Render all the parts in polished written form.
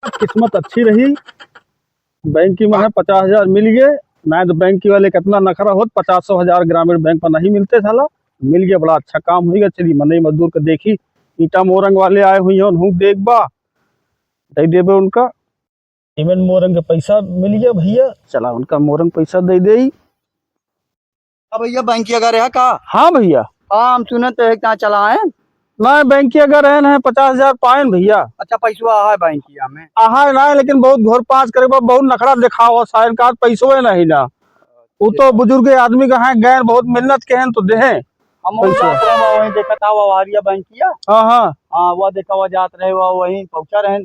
किस्मत अच्छी रही, बैंक की में 50,000 मिल गए। ना तो बैंक वाले कितना नखरा होत, 50,000 ग्रामीण बैंक में नहीं मिलते साला। मिल गया, बड़ा अच्छा काम हो गया। चली मनई मजदूर को देखी, ईटा मोरंग वाले आए हुई हैं, देख बा दे देबे उनका सीमेंट मोरंग के पैसा मिल गया भैया। चला उनका मोरंग पैसा दे दे। भैया बैंक अगर है का? हाँ भैया। हाँ, हम सुने तो एक चला है ना बैंक अगर है 50,000 पाए भैया। अच्छा पैसा है बैंक में? आहा ना, लेकिन बहुत घोर पास करे बहुत नखरा दिखाओ, साइन कार्ड पैसो है नहीं ना। वो तो बुजुर्ग आदमी का है, गैर बहुत मेहनत के हैं तो दे हम वहीं देखा था वो हारिया बैंकिया। हाँ हाँ हाँ, वो देखा वो जात रहे, वो वहीं पहुंचा रहे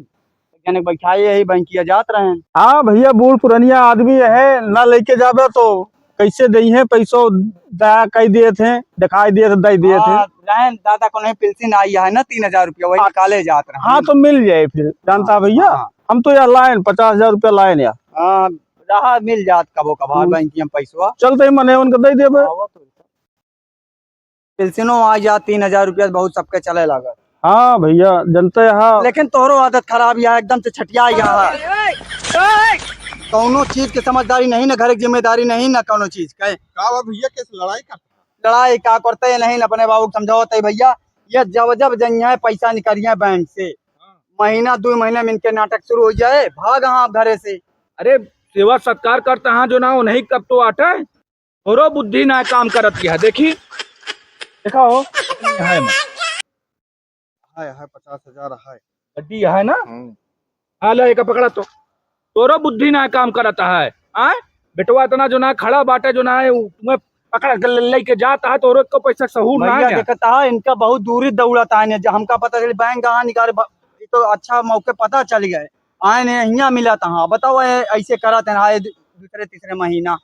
बैठाए यही बैंकिया जात रहे। हाँ भैया, बूढ़ पुरानिया आदमी है ना, लेके जाबे तो कैसे दई है पैसो, दया कई दिए थे, दिखाई दिए थे, दई दिए थे। दादा को नहीं पेंशन आई है ना 3,000 रुपया, वही निकाले जात रहे। हाँ तो मिल जाए फिर, जानता भैया। हम तो यार लाइन 50,000 रुपया लाइन यार। हाँ, रहा मिल जात कबो कभार बैंक में पैसा। चलते मने उनको दे देबे। पेंशनो आ जा 3,000 रुपया बहुत सबके चले लगा। हाँ भैया जनते यहाँ, लेकिन तोहरो आदत खराब है, एकदम से छटिया कौनो चीज के समझदारी नहीं ना, घर की जिम्मेदारी नहीं ना, कौनो चीज के भैया कैसे लड़ाई का करते नहीं, अपने बाबू को समझाओ भैया। ये जब जब जइया पैसा निकलिए बैंक से, महीना 2 महीने में इनके नाटक शुरू हो जाए, भाग हाँ घरे से। अरे सेवा सत्कार करता हाँ जो ना वो नहीं कब तो आटा थोरो बुद्धि ना काम करत है। देखी देखा हो है 50,000 है गड्डी है ना। हाँ ले एक पकड़ा तो तोरो बुद्धि ना काम करता है। आए बेटवा इतना जो ना खड़ा बाटे जो ना है तुम्हें पकड़ के लेके जाता है, तो को पैसा सहूर ना है। देखता है इनका बहुत दूरी दौड़ता है, जब हमका पता चल बैंक कहाँ निकाले तो अच्छा मौके पता चल गए आए ने यहाँ मिला था। बताओ ऐसे करा थे दूसरे तीसरे महीना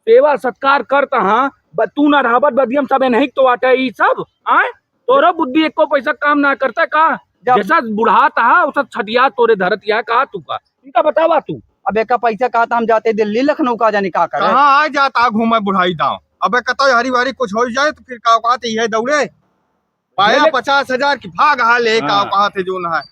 सेवा सत्कार करता हाँ, तू ना रहबत बदियम सब नहीं तो आटे ये सब। आए तोरो बुद्धि एको पैसा काम ना करता का, जैसा बुढ़ाता है उसा छटिया तोरे धरतिया का तू का इनका बतावा तू। अब एक पैसा कहा था हम जाते दिल्ली लखनऊ का जाने का करे, कहाँ आ जाता घूमे बुढ़ाई दाव। अबे कतो हरी बारी कुछ हो जाए तो फिर का औकात है दौड़े पाया 50,000 की भाग हाले का औकात है जो ना है।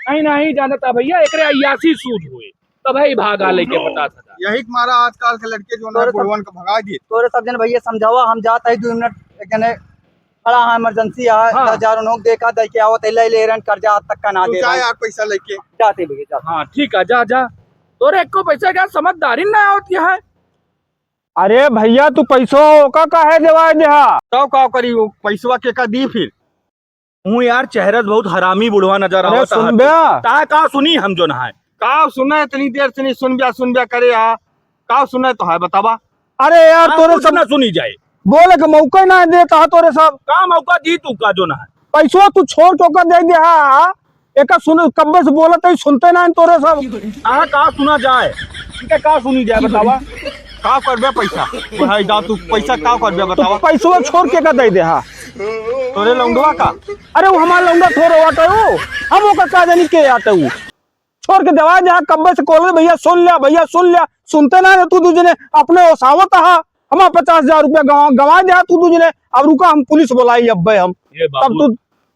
नहीं नहीं जानता भैया, एकरे 81 सूद हुए तब है भागा लेके 50,000। यही तुम्हारा आजकल के लड़के जो ना बुढ़वन को भगा दिए। तोरे सब जन भैया समझावा, हम जाता है 2 मिनट एक जने खड़ा है, इमरजेंसी है। 10,000 नोक देखा दे के आवत ले रन कर्जा आज तक का ना दे यार पैसा लेके जाते भैया। हाँ ठीक है, जा जा तोरे एको पैसा क्या समझदारी ना होती है। अरे भैया तू पैसो का काहे देवा देहा, तो का करी पैसवा के का दी फिर। हूँ यार चेहरा बहुत हरामी बुढ़वा नजर अरे आवता सुन बया ता का सुनी हम जो ना है का सुने इतनी देर से नहीं सुन बिया करे का सुने तो है बतावा। अरे यार तोरे सब ना सुनी जाए, बोले के मौका ना देता है तोरे सब का मौका दी तू का जो ना है पैसो तू छोड़ चौका दे दिया। एक सुन कब्बे से बोलत है सुनते ना तोरे सब। का सुना जाए का सुनी जाए बतावा। का करबे पैसा बुढ़ाई दाव तू पैसा का करबे बतावा। पैसो छोड़ के का दे दे हा तोरे लौंडवा का। अरे वो हमारा लौंडा थोड़ा आटे हम वो का जानी के आते छोड़ के दवा जहाँ कब्बे से कोल भैया सुन लिया सुनते ना तू दूजे ने अपने ओसावत हा हमारा 50,000 रुपया गवा दिया तू दूजे ने। अब रुका हम पुलिस बुलाई अब हम तब तू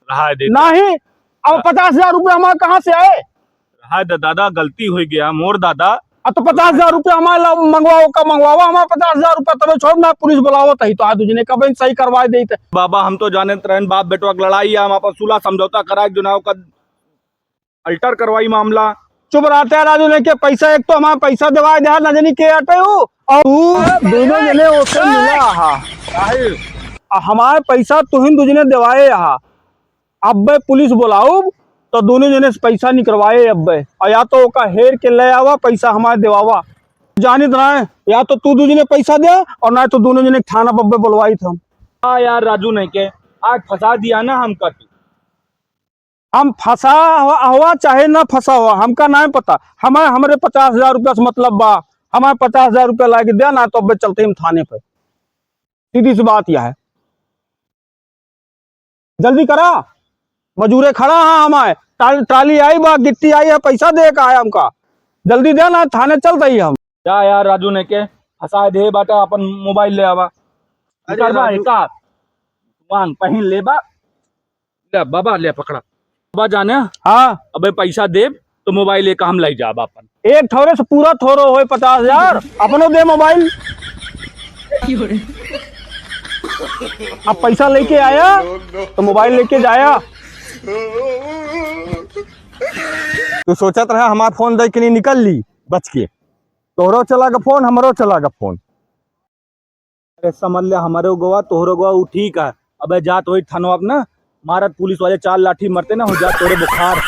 नहीं, अब 50,000 रुपया हमारे कहाँ से आए। रहा दादा गलती हो गया मोर दादा। अब तो 50,000 रुपया हमारा मंगवाओ हमारा 50,000 रुपया तब छोड़ ना पुलिस बुलावत है तो आज तुझने कब सही करवा दे। बाबा हम तो जाने रहन बाप बेटवा की लड़ाई है, हम आपस सुलह समझौता करा जो ना अल्टर करवाई मामला। चुप रहते राजू ने के पैसा एक तो हमारा पैसा दिवा दे ना जानी के आटे और दोनों जने ओसे मिला हा हमारे पैसा तुहिन दूजने दिवाए हा। अब पुलिस बुलाऊ तो दोनों जने से पैसा निकलवाए अब और या तो ओका हेर के ले आवा पैसा हमारे दिवावा जानी तो ना, या तो तू दूजने पैसा दे और ना तो दोनों जने थाना बब्बे बुलवाई थे। हाँ यार राजू नहीं के आज फंसा दिया ना हमका तू। हम फंसा हुआ चाहे ना फंसा हुआ हमका नहीं पता, हमारे 50,000 रुपया से मतलब बा। हमारे 50,000 रुपया ला के दिया ना तो अब चलते हम थाने पे, सीधी सी बात यह है। जल्दी करा मजूरे खड़ा है हमारे ट्राली आई बा गिट्टी आई है पैसा दे का आया हमका जल्दी दे ना थाने चलते ही हम। क्या यार राजू ने के फंसा दे बाटा अपन मोबाइल ले आवा पहन ले बा ले बाबा ले पकड़ा बाबा जाने। हाँ अबे पैसा दे तो मोबाइल एक हम लाई जाब अपन। एक थोड़े से पूरा थोड़ो हो 50,000 अपनो दे मोबाइल। अब पैसा लेके आया तो मोबाइल लेके जाया। तू सोचत रहा हमार फोन दे के नहीं निकल ली बच के, तोहरो चला गा फोन हमरो चला गा फोन। अरे समझ ले हमारे गोवा तोहरो गोवा वो ठीक है। अबे जा तो थानो अब ना मारत पुलिस वाले 4 लाठी मरते ना हो जा तोरे बुखार।